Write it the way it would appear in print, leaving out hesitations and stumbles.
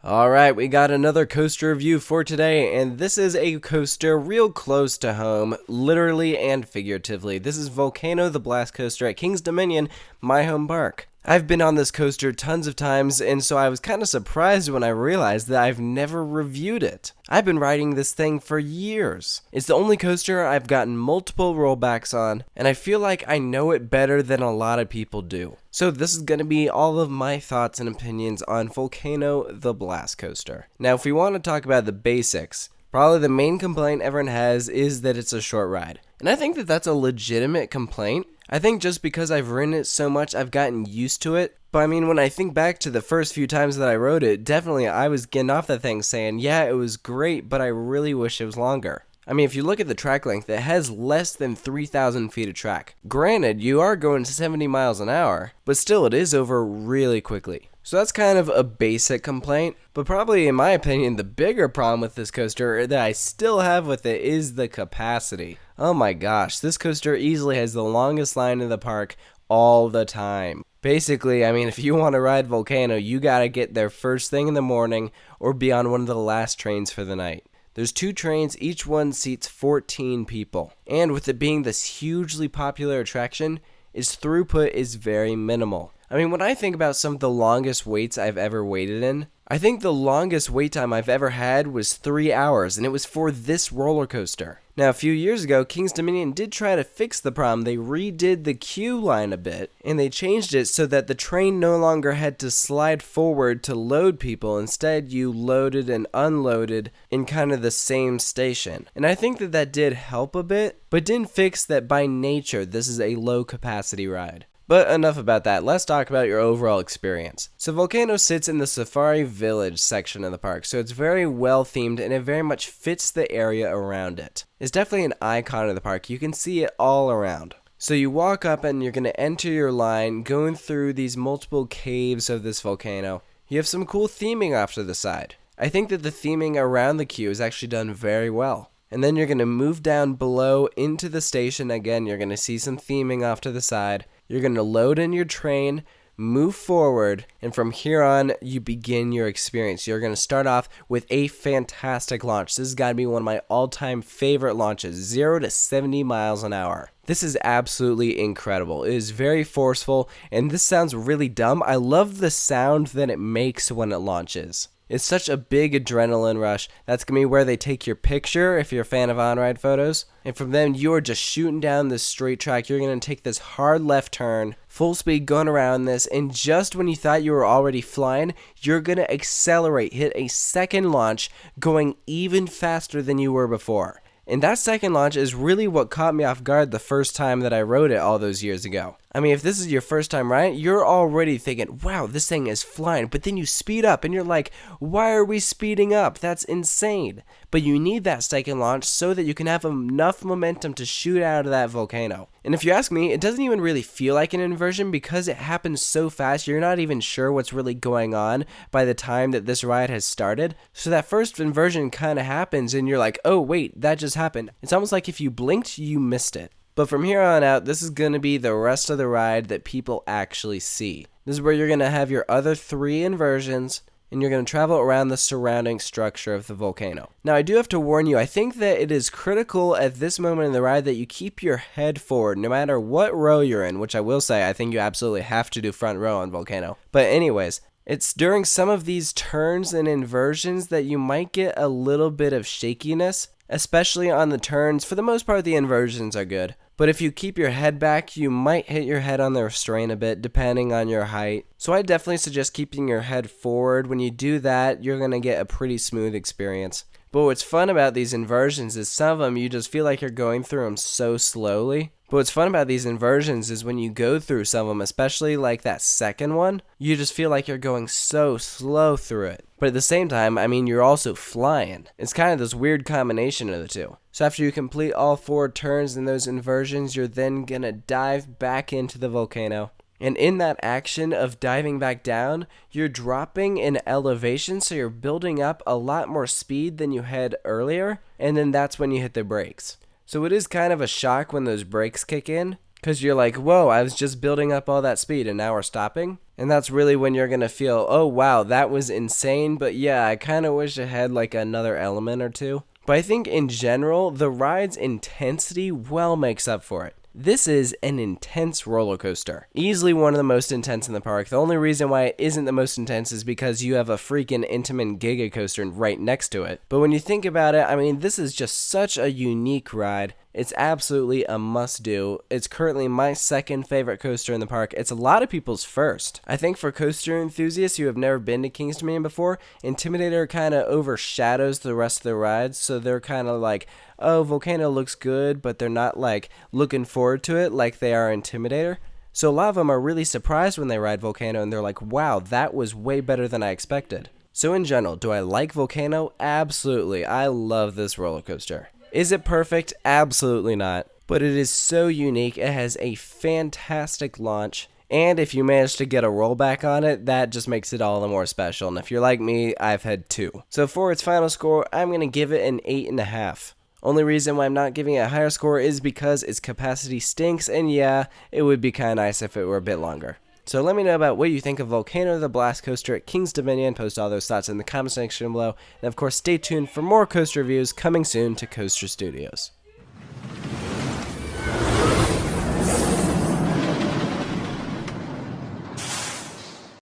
Alright, we got another coaster review for today, and this is a coaster real close to home, literally and figuratively. This is Volcano the Blast Coaster at King's Dominion, my home park. I've been on this coaster tons of times, and so I was kind of surprised when I realized that I've never reviewed it. I've been riding this thing for years. It's the only coaster I've gotten multiple rollbacks on, and I feel like I know it better than a lot of people do. So this is going to be all of my thoughts and opinions on Volcano the Blast Coaster. Now, if we want to talk about the basics, probably the main complaint everyone has is that it's a short ride. And I think that that's a legitimate complaint. I think just because I've ridden it so much, I've gotten used to it. But I mean, when I think back to the first few times that I rode it, definitely I was getting off that thing saying, yeah, it was great, but I really wish it was longer. I mean, if you look at the track length, it has less than 3,000 feet of track. Granted, you are going 70 miles an hour, but still it is over really quickly. So that's kind of a basic complaint, but probably in my opinion, the bigger problem with this coaster that I still have with it is the capacity. Oh my gosh, this coaster easily has the longest line in the park all the time. Basically, I mean, if you want to ride Volcano, you gotta get there first thing in the morning or be on one of the last trains for the night. There's 2 trains, each one seats 14 people. And with it being this hugely popular attraction, its throughput is very minimal. I mean, when I think about some of the longest waits I've ever waited in, I think the longest wait time I've ever had was 3 hours, and it was for this roller coaster. Now, a few years ago, King's Dominion did try to fix the problem. They redid the queue line a bit, and they changed it so that the train no longer had to slide forward to load people. Instead, you loaded and unloaded in kind of the same station. And I think that that did help a bit, but didn't fix that by nature this is a low capacity ride. But enough about that, let's talk about your overall experience. So Volcano sits in the Safari Village section of the park, so it's very well themed and it very much fits the area around it. It's definitely an icon of the park, you can see it all around. So you walk up and you're going to enter your line, going through these multiple caves of this volcano. You have some cool theming off to the side. I think that the theming around the queue is actually done very well. And then you're going to move down below into the station. Again, you're going to see some theming off to the side. You're going to load in your train, move forward, and from here on, you begin your experience. You're going to start off with a fantastic launch. This has got to be one of my all-time favorite launches, 0 to 70 miles an hour. This is absolutely incredible. It is very forceful, and this sounds really dumb. I love the sound that it makes when it launches. It's such a big adrenaline rush. That's going to be where they take your picture if you're a fan of on-ride photos. And from then, you're just shooting down this straight track. You're going to take this hard left turn, full speed going around this, and just when you thought you were already flying, you're going to accelerate, hit a second launch, going even faster than you were before. And that second launch is really what caught me off guard the first time that I rode it all those years ago. I mean, if this is your first time riding, you're already thinking, wow, this thing is flying. But then you speed up and you're like, why are we speeding up? That's insane. But you need that second launch so that you can have enough momentum to shoot out of that volcano. And if you ask me, it doesn't even really feel like an inversion because it happens so fast, you're not even sure what's really going on by the time that this ride has started. So that first inversion kind of happens and you're like, oh wait, that just happened. It's almost like if you blinked, you missed it. But from here on out, this is going to be the rest of the ride that people actually see. This is where you're going to have your other 3 inversions, and you're going to travel around the surrounding structure of the volcano. Now, I do have to warn you, I think that it is critical at this moment in the ride that you keep your head forward, no matter what row you're in, which I will say, I think you absolutely have to do front row on Volcano. But anyways, it's during some of these turns and inversions that you might get a little bit of shakiness, especially on the turns. For the most part, the inversions are good. But if you keep your head back, you might hit your head on the restraint a bit, depending on your height. So I definitely suggest keeping your head forward. When you do that, you're going to get a pretty smooth experience. But what's fun about these inversions is some of them, you just feel like you're going through them so slowly. But what's fun about these inversions is when you go through some of them, especially like that second one, you just feel like you're going so slow through it. But at the same time, I mean, you're also flying. It's kind of this weird combination of the two. So after you complete all 4 turns in those inversions, you're then going to dive back into the volcano. And in that action of diving back down, you're dropping in elevation, so you're building up a lot more speed than you had earlier, and then that's when you hit the brakes. So it is kind of a shock when those brakes kick in. Because you're like, whoa, I was just building up all that speed and now we're stopping. And that's really when you're going to feel, oh, wow, that was insane. But yeah, I kind of wish it had like another element or two. But I think in general, the ride's intensity well makes up for it. This is an intense roller coaster. Easily one of the most intense in the park. The only reason why it isn't the most intense is because you have a freaking intamin giga coaster right next to it. But when you think about it, I mean, this is just such a unique ride. It's absolutely a must-do. It's currently my second favorite coaster in the park. It's a lot of people's first. I think for coaster enthusiasts who have never been to King's Dominion before, Intimidator kind of overshadows the rest of the rides, so they're kind of like, oh, Volcano looks good, but they're not like looking forward to it like they are Intimidator. So a lot of them are really surprised when they ride Volcano and they're like, wow, that was way better than I expected. So in general, do I like Volcano? Absolutely. I love this roller coaster. Is it perfect? Absolutely not. But it is so unique. It has a fantastic launch. And if you manage to get a rollback on it, that just makes it all the more special. And if you're like me, I've had 2. So for its final score, I'm going to give it an 8.5. Only reason why I'm not giving it a higher score is because its capacity stinks. And yeah, it would be kind of nice if it were a bit longer. So let me know about what you think of Volcano the Blast Coaster at King's Dominion. Post all those thoughts in the comment section below. And of course, stay tuned for more coaster reviews coming soon to Coaster Studios.